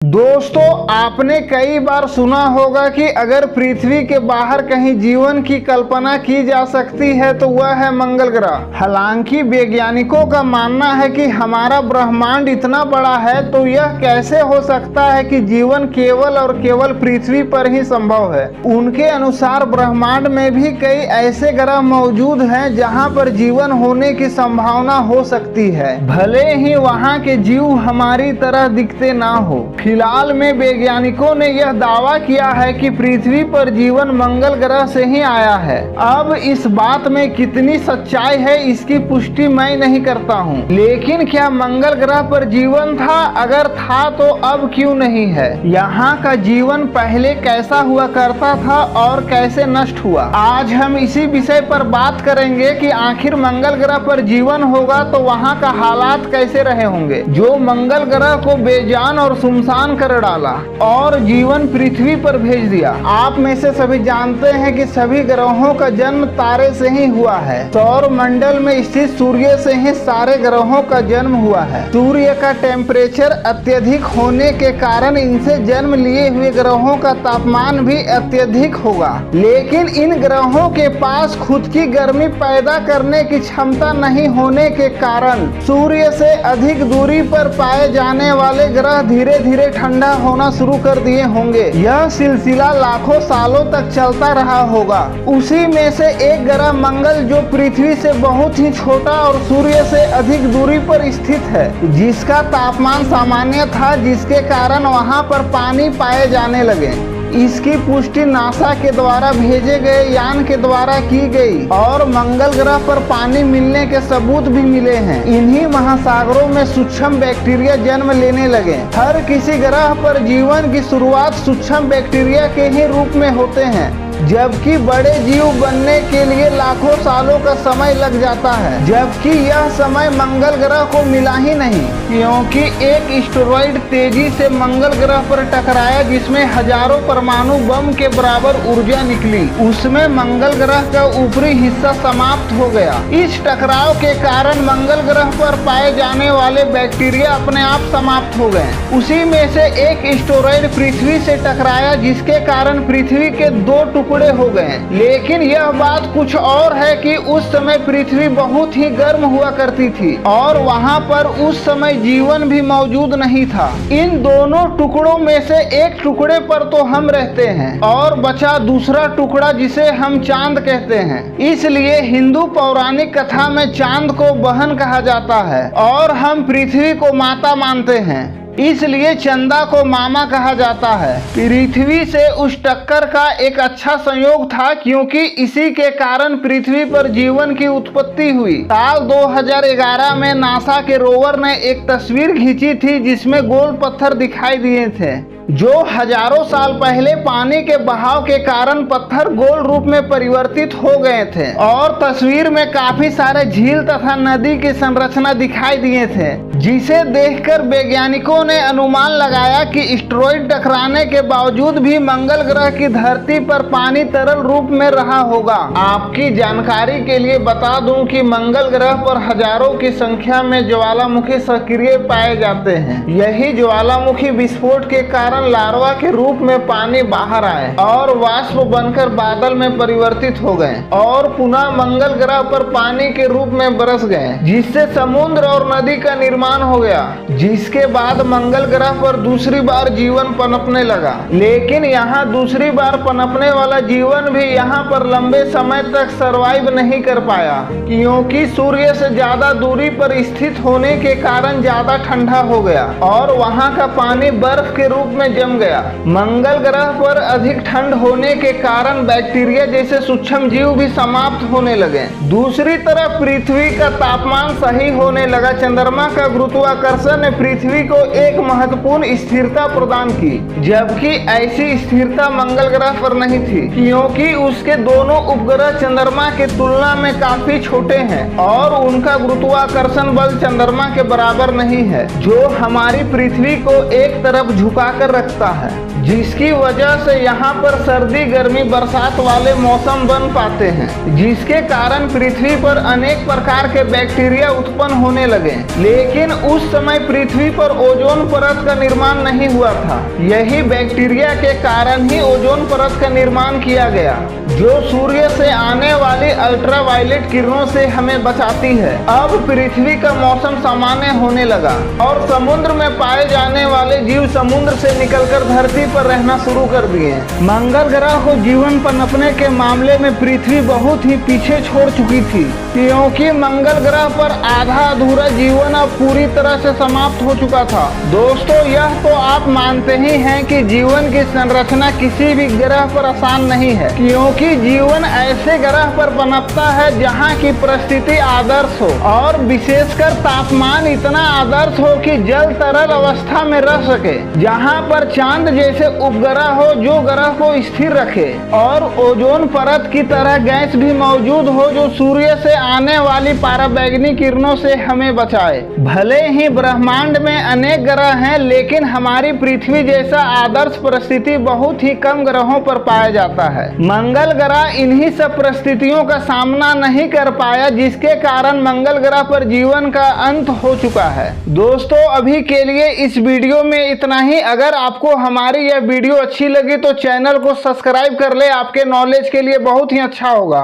दोस्तों, आपने कई बार सुना होगा कि अगर पृथ्वी के बाहर कहीं जीवन की कल्पना की जा सकती है तो वह है मंगल ग्रह। हालांकि वैज्ञानिकों का मानना है कि हमारा ब्रह्मांड इतना बड़ा है तो यह कैसे हो सकता है कि जीवन केवल और केवल पृथ्वी पर ही संभव है। उनके अनुसार ब्रह्मांड में भी कई ऐसे ग्रह मौजूद हैं जहां पर जीवन होने की संभावना हो सकती है, भले ही वहां के जीव हमारी तरह दिखते ना हो। फिलहाल में वैज्ञानिकों ने यह दावा किया है कि पृथ्वी पर जीवन मंगल ग्रह से ही आया है। अब इस बात में कितनी सच्चाई है इसकी पुष्टि मैं नहीं करता हूँ, लेकिन क्या मंगल ग्रह पर जीवन था? अगर था तो अब क्यों नहीं है? यहाँ का जीवन पहले कैसा हुआ करता था और कैसे नष्ट हुआ? आज हम इसी विषय पर बात करेंगे कि आखिर मंगल ग्रह पर जीवन होगा तो वहाँ का हालात कैसे रहे होंगे, जो मंगल ग्रह को बेजान और सुनसान कर डाला और जीवन पृथ्वी पर भेज दिया। आप में से सभी जानते हैं कि सभी ग्रहों का जन्म तारे से ही हुआ है। सौर मंडल में स्थित सूर्य से ही सारे ग्रहों का जन्म हुआ है। सूर्य का टेम्परेचर अत्यधिक होने के कारण इनसे जन्म लिए हुए ग्रहों का तापमान भी अत्यधिक होगा, लेकिन इन ग्रहों के पास खुद की गर्मी पैदा करने की क्षमता नहीं होने के कारण सूर्य से अधिक दूरी पर पाए जाने वाले ग्रह धीरे धीरे ठंडा होना शुरू कर दिए होंगे। यह सिलसिला लाखों सालों तक चलता रहा होगा। उसी में से एक ग्रह मंगल, जो पृथ्वी से बहुत ही छोटा और सूर्य से अधिक दूरी पर स्थित है, जिसका तापमान सामान्य था, जिसके कारण वहां पर पानी पाए जाने लगे। इसकी पुष्टि नासा के द्वारा भेजे गए यान के द्वारा की गई और मंगल ग्रह पर पानी मिलने के सबूत भी मिले हैं। इन्हीं महासागरों में सूक्ष्म बैक्टीरिया जन्म लेने लगे। हर किसी ग्रह पर जीवन की शुरुआत सूक्ष्म बैक्टीरिया के ही रूप में होते हैं, जबकि बड़े जीव बनने के लिए लाखों सालों का समय लग जाता है, जबकि यह समय मंगल ग्रह को मिला ही नहीं, क्योंकि एक एस्टेरॉयड तेजी से मंगल ग्रह पर टकराया जिसमें हजारों परमाणु बम के बराबर ऊर्जा निकली। उसमें मंगल ग्रह का ऊपरी हिस्सा समाप्त हो गया। इस टकराव के कारण मंगल ग्रह पर पाए जाने वाले बैक्टीरिया अपने आप समाप्त हो गए। उसी में से एक एस्टेरॉयड पृथ्वी से टकराया, जिसके कारण पृथ्वी के दो टुकड़े हो गए। लेकिन यह बात कुछ और है कि उस समय पृथ्वी बहुत ही गर्म हुआ करती थी और वहां पर उस समय जीवन भी मौजूद नहीं था। इन दोनों टुकड़ों में से एक टुकड़े पर तो हम रहते हैं और बचा दूसरा टुकड़ा, जिसे हम चांद कहते हैं। इसलिए हिंदू पौराणिक कथा में चांद को बहन कहा जाता है और हम पृथ्वी को माता मानते हैं, इसलिए चंदा को मामा कहा जाता है। पृथ्वी से उस टक्कर का एक अच्छा संयोग था, क्योंकि इसी के कारण पृथ्वी पर जीवन की उत्पत्ति हुई। साल 2011 में नासा के रोवर ने एक तस्वीर खींची थी जिसमें गोल पत्थर दिखाई दिए थे, जो हजारों साल पहले पानी के बहाव के कारण पत्थर गोल रूप में परिवर्तित हो गए थे और तस्वीर में काफी सारे झील तथा नदी की संरचना दिखाई दिए थे, जिसे देखकर वैज्ञानिकों ने अनुमान लगाया कि एस्टेरॉयड टकराने के बावजूद भी मंगल ग्रह की धरती पर पानी तरल रूप में रहा होगा। आपकी जानकारी के लिए बता दूं कि मंगल ग्रह पर हजारों की संख्या में ज्वालामुखी सक्रिय पाए जाते हैं। यही ज्वालामुखी विस्फोट के कारण लार्वा के रूप में पानी बाहर आए और वाष्प बनकर बादल में परिवर्तित हो गए और पुनः मंगल ग्रह पर पानी के रूप में बरस गए, जिससे समुद्र और नदी का निर्माण हो गया, जिसके बाद मंगल ग्रह पर दूसरी बार जीवन पनपने लगा। लेकिन यहाँ दूसरी बार पनपने वाला जीवन भी यहाँ पर लंबे समय तक सरवाइव नहीं कर पाया, क्योंकि सूर्य से ज्यादा दूरी पर स्थित होने के कारण ज्यादा ठंडा हो गया और वहाँ का पानी बर्फ के रूप में जम गया। मंगल ग्रह पर अधिक ठंड होने के कारण बैक्टीरिया जैसे सूक्ष्म जीव भी समाप्त होने लगे। दूसरी तरफ पृथ्वी का तापमान सही होने लगा। चंद्रमा का गुरुत्वाकर्षण ने पृथ्वी को एक महत्वपूर्ण स्थिरता प्रदान की, जबकि ऐसी स्थिरता मंगल ग्रह पर नहीं थी, क्योंकि उसके दोनों उपग्रह चंद्रमा के तुलना में काफी छोटे हैं और उनका गुरुत्वाकर्षण बल चंद्रमा के बराबर नहीं है, जो हमारी पृथ्वी को एक तरफ झुकाकर रखता है, जिसकी वजह से यहाँ पर सर्दी, गर्मी, बरसात वाले मौसम बन पाते हैं, जिसके कारण पृथ्वी पर अनेक प्रकार के बैक्टीरिया उत्पन्न होने लगे। लेकिन लेकिन उस समय पृथ्वी पर ओजोन परत का निर्माण नहीं हुआ था। यही बैक्टीरिया के कारण ही ओजोन परत का निर्माण किया गया, जो सूर्य से आने वाली अल्ट्रावायलेट किरणों से हमें बचाती है। अब पृथ्वी का मौसम सामान्य होने लगा और समुद्र में पाए जाने वाले जीव समुद्र से निकलकर धरती पर रहना शुरू कर दिए। मंगल ग्रह को जीवन पनपने के मामले में पृथ्वी बहुत ही पीछे छोड़ चुकी थी, क्योंकि मंगल ग्रह पर आधा अधूरा जीवन अब पूरी तरह से समाप्त हो चुका था। दोस्तों, यह तो आप मानते ही हैं कि जीवन की संरचना किसी भी ग्रह पर आसान नहीं है, क्योंकि जीवन ऐसे ग्रह पर पनपता है जहाँ की परिस्थिति आदर्श हो और विशेषकर तापमान इतना आदर्श हो कि जल तरल अवस्था में रह सके, जहाँ पर चांद जैसे उपग्रह हो जो ग्रह को स्थिर रखे, और ओजोन परत की तरह गैस भी मौजूद हो जो सूर्य से आने वाली पराबैंगनी किरणों से हमें बचाए। भले ही ब्रह्मांड में अनेक ग्रह हैं, लेकिन हमारी पृथ्वी जैसा आदर्श परिस्थिति बहुत ही कम ग्रहों पर पाया जाता है। मंगल ग्रह इन्हीं सब परिस्थितियों का सामना नहीं कर पाया, जिसके कारण मंगल ग्रह पर जीवन का अंत हो चुका है। दोस्तों, अभी के लिए इस वीडियो में इतना ही। अगर आपको हमारी यह वीडियो अच्छी लगी तो चैनल को सब्सक्राइब कर ले, आपके नॉलेज के लिए बहुत ही अच्छा होगा।